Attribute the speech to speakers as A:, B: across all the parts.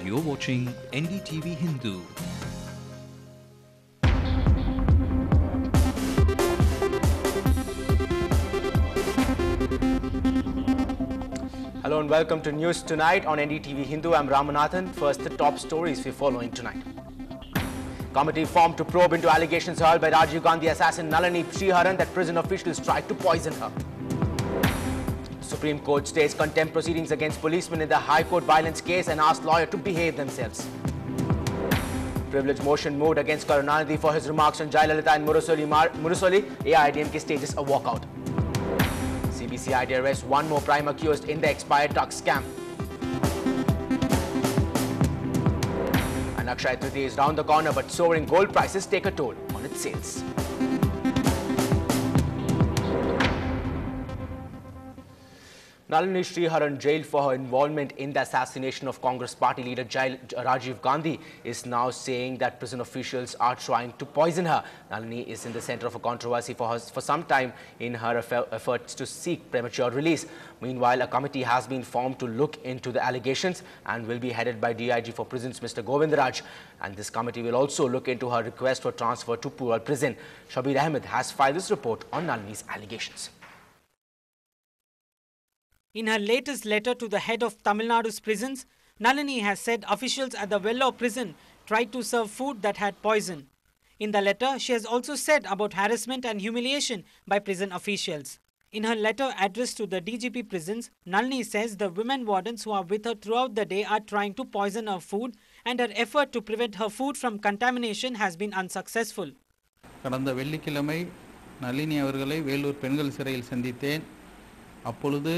A: You're watching NDTV Hindu.
B: Hello and welcome to News Tonight on NDTV Hindu. I'm Ramanathan. First, the top stories we're following tonight. Committee formed to probe into allegations hurled by Rajiv Gandhi assassin Nalini Sriharan that prison officials tried to poison her. Supreme Court stays contempt proceedings against policemen in the High Court violence case and asked lawyer to behave themselves. Privilege motion moved against Karunanidhi for his remarks on Jayalalitha and Murusoli. AIADMK stages a walkout. CBCID arrests one more prime accused in the expired tax scam. And Akshaya Tritiya is round the corner, but soaring gold prices take a toll on its sales. Nalini Sriharan, jailed for her involvement in the assassination of Congress party leader Rajiv Gandhi, is now saying that prison officials are trying to poison her. Nalini is in the center of a controversy for some time in her efforts to seek premature release. Meanwhile, a committee has been formed to look into the allegations and will be headed by DIG for Prisons Mr. Govindaraj. And this committee will also look into her request for transfer to Pural prison. Shabir Ahmed has filed this report on Nalini's allegations.
C: In her latest letter to the head of Tamil Nadu's prisons, Nalini has said officials at the Vellore prison tried to serve food that had poison. In the letter, she has also said about harassment and humiliation by prison officials. In her letter addressed to the DGP prisons, Nalini says the women wardens who are with her throughout the day are trying to poison her food and her effort to prevent her food from contamination has been unsuccessful.
D: கடந்த வெள்ளிக்கிழமை நளினி அவர்களை வேலூர் பெண்கள் சிறையில் சந்தித்தேன். அப்பொழுது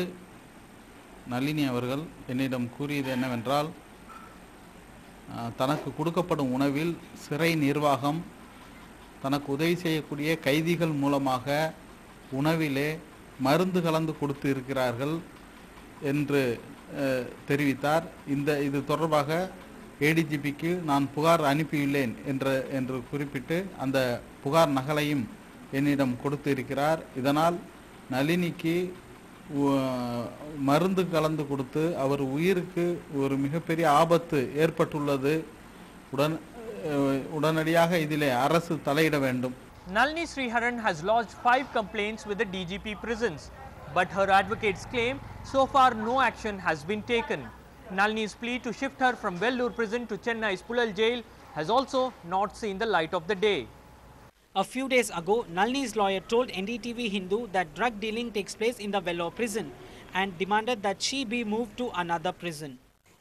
D: நளினி அவர்கள் என்னிடம் கூறியது என்னவென்றால், தனக்கு கொடுக்கப்படும் உணவில் சிறை நிர்வாகம் தனக்கு உதவி செய்யக்கூடிய கைதிகள் மூலமாக உணவிலே மருந்து கலந்து கொடுத்து இருக்கிறார்கள் என்று தெரிவித்தார். இது தொடர்பாக ஏடிஜிபிக்கு நான் புகார் அனுப்பியுள்ளேன் என்று குறிப்பிட்டு அந்த புகார் நகலையும் என்னிடம் கொடுத்து இருக்கிறார். இதனால் நளினிக்கு மருந்து கலந்து கொடுத்து அவர் உயிருக்கு ஒரு மிகப்பெரிய ஆபத்து ஏற்பட்டுள்ளது. உடனடியாக இதிலே அரசு தலையிட வேண்டும்.
E: Nalini Sriharan has lodged 5 complaints with the DGP prisons, but her advocates claim so far no action has been taken. Nalini's plea to shift her from Vellore prison to Chennai's Pulal jail has also not seen the light of the day.
C: A few days ago, Nalini's lawyer told NDTV Hindu that drug dealing takes place in the Vellore prison and demanded that she be moved to another prison.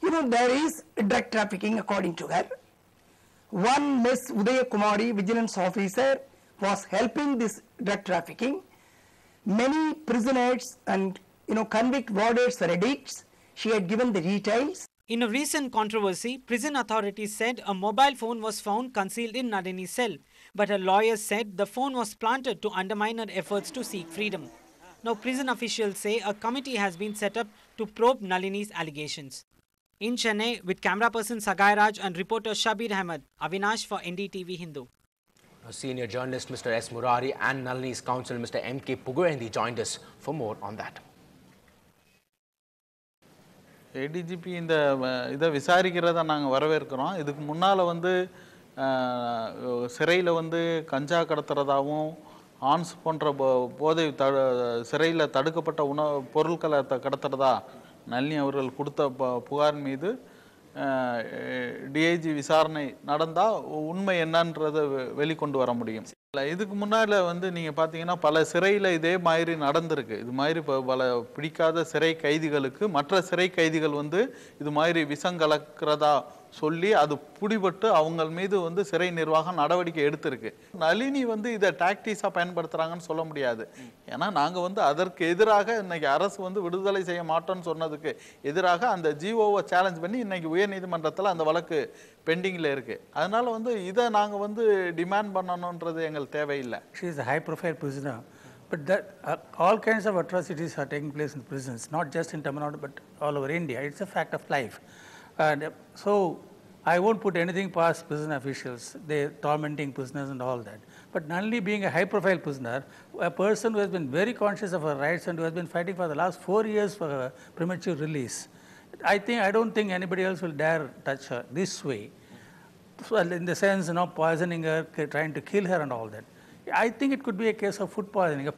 F: You know, there is drug trafficking according to her. One Miss Udaya Kumari, vigilance officer, was helping this drug trafficking. Many prisoners and convict warders were addicts. She had given the details.
C: In a recent controversy, prison authorities said a mobile phone was found concealed in Nalini's cell, but her lawyers said the phone was planted to undermine her efforts to seek freedom. Now prison officials say a committee has been set up to probe Nalini's allegations. In Chennai, with camera person Sagai Raj and reporter Shabir Ahmed, Avinash for NDTV Hindu.
B: Senior journalist Mr. S. Murari and Nalini's counsel Mr. M.K. Pugurendi joined us for more on that.
D: ADGP இதை விசாரிக்கிறத நாங்கள் வரவேற்கிறோம். இதுக்கு முன்னால் சிறையில் கஞ்சா கடத்துறதாகவும் ஆன்ஸ் போன்ற போதை சிறையில் தடுக்கப்பட்ட பொருட்களை கடத்துறதா நளினி அவர்கள் கொடுத்த புகார் மீது டிஐஜி விசாரணை நடந்தால் உண்மை என்னன்றதை வெளிக்கொண்டு வர முடியும். இதுக்கு முன்னால் நீங்கள் பார்த்தீங்கன்னா பல சிறையில் இதே மாதிரி நடந்திருக்கு. இது மாதிரி பல பிடிக்காத சிறை கைதிகளுக்கு மற்ற சிறை கைதிகள் இது மாதிரி விஷம் கலக்கிறதா சொல்லி அது பிடிபட்டு அவங்க மீது சிறை நிர்வாகம் நடவடிக்கை எடுத்திருக்கு. நளினி இதை டாக்டிஸாக பயன்படுத்துகிறாங்கன்னு சொல்ல முடியாது. ஏன்னா நாங்கள் அதற்கு எதிராக இன்னைக்கு அரசு விடுதலை செய்ய மாட்டோம்னு சொன்னதுக்கு எதிராக அந்த ஜிஓவை சேலஞ்ச் பண்ணி இன்னைக்கு உயர்நீதிமன்றத்தில் அந்த வழக்கு பெண்டிங்கில் இருக்குது. அதனால் இதை நாங்கள் டிமாண்ட் பண்ணணுன்றது எங்களுக்கு தேவையில்லை.
G: She is a high profile prisoner, but that all kinds of atrocities are taking place in prisons, not just in Tamil Nadu but all over India. It's a fact of life. And so I won't put anything past prison officials. They're tormenting prisoners and all that. But Nalini being a high profile prisoner, a person who has been very conscious of her rights and who has been fighting for the last 4 years for her premature release, I don't think anybody else will dare touch her this way. So in the sense, poisoning her, trying to kill her and all that. I think it could be a case of food poisoning.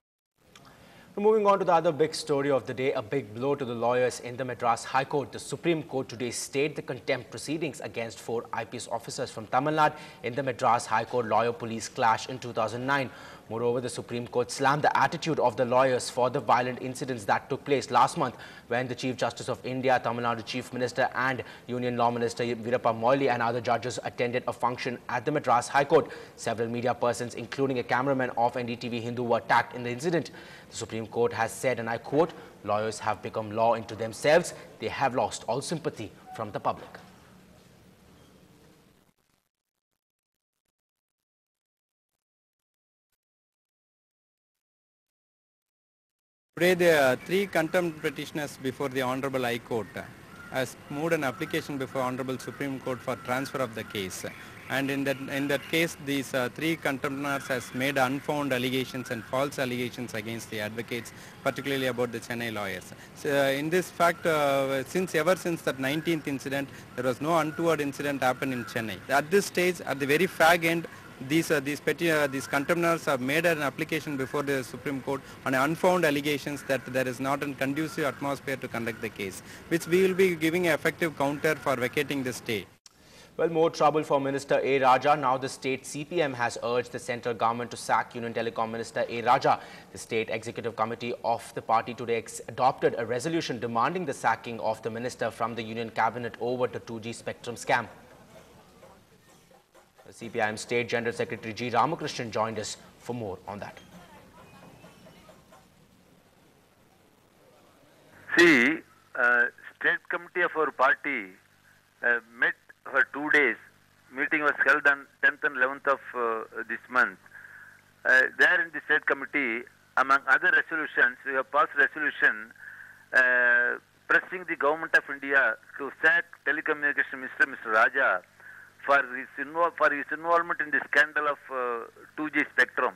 B: Moving on to the other big story of the day, a big blow to the lawyers in the Madras High Court. The Supreme Court today stayed the contempt proceedings against 4 IPS officers from Tamil Nadu in the Madras High Court lawyer-police clash in 2009. Moreover, the Supreme Court slammed the attitude of the lawyers for the violent incidents that took place last month when the Chief Justice of India, Tamil Nadu Chief Minister and Union Law Minister Veerappa Moily and other judges attended a function at the Madras High Court. Several media persons, including a cameraman of NDTV Hindu, were attacked in the incident. The Supreme Court has said, and I quote, "Lawyers have become law unto themselves. They have lost all sympathy from the public."
H: Today, there are 3 contempt petitioners before the Honorable High Court has moved an application before Honorable Supreme Court for transfer of the case. And in that case, these 3 contemptors has made unfounded allegations and false allegations against the advocates, particularly about the Chennai lawyers. So, in this fact, ever since that 19th incident, there was no untoward incident happened in Chennai. At this stage, at the very fag end, these contemptors have made an application before the Supreme Court on unfounded allegations that there is not a conducive atmosphere to conduct the case, which we will be giving an effective counter for vacating the stay.
B: Well, more trouble for Minister A. Raja. Now the state CPM has urged the central government to sack Union Telecom Minister A. Raja. The state executive committee of the party today adopted a resolution demanding the sacking of the minister from the Union cabinet over the 2G spectrum scam. The CPIM State General Secretary G. Ramakrishnan joined us for more on that.
I: See, state committee of our party met for 2 days. Meeting was held on 10th and 11th of this month. There in the state committee, among other resolutions, we have passed resolution pressing the government of India to sack telecommunication minister Mr. Raja for his involvement in the scandal of 2G spectrum.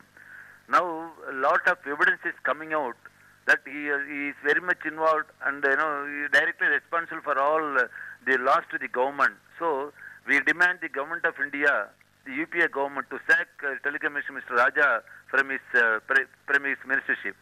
I: Now, a lot of evidence is coming out that he is very much involved and he is directly responsible for all the loss to the government. So, we demand the government of India, the UPA government, to sack telecommunication Mr. Raja from his ministership.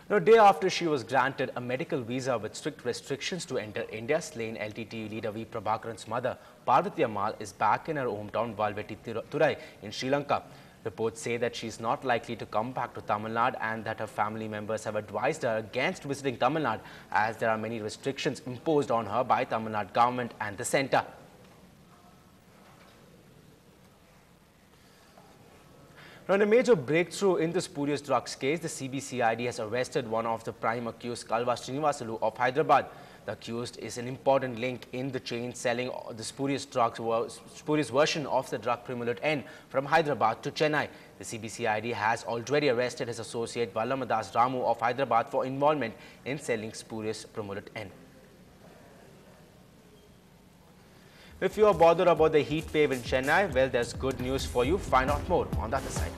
B: A day after she was granted a medical visa with strict restrictions to enter India, slain LTTE leader V. Prabhakaran's mother, Parvati Ammal, is back in her hometown Valvetturai in Sri Lanka. Reports say that she is not likely to come back to Tamil Nadu and that her family members have advised her against visiting Tamil Nadu as there are many restrictions imposed on her by Tamil Nadu government and the centre. Now, in a major breakthrough in the spurious drugs case, the CBCID has arrested one of the prime accused, Kalva Srinivasalu of Hyderabad. The accused is an important link in the chain selling the spurious version of the drug Primulate N from Hyderabad to Chennai. The CBCID has already arrested his associate Vallamadas Ramu of Hyderabad for involvement in selling spurious Primulate N. If you are bothered about the heat wave in Chennai, well, there's good news for you. Find out more on the other side.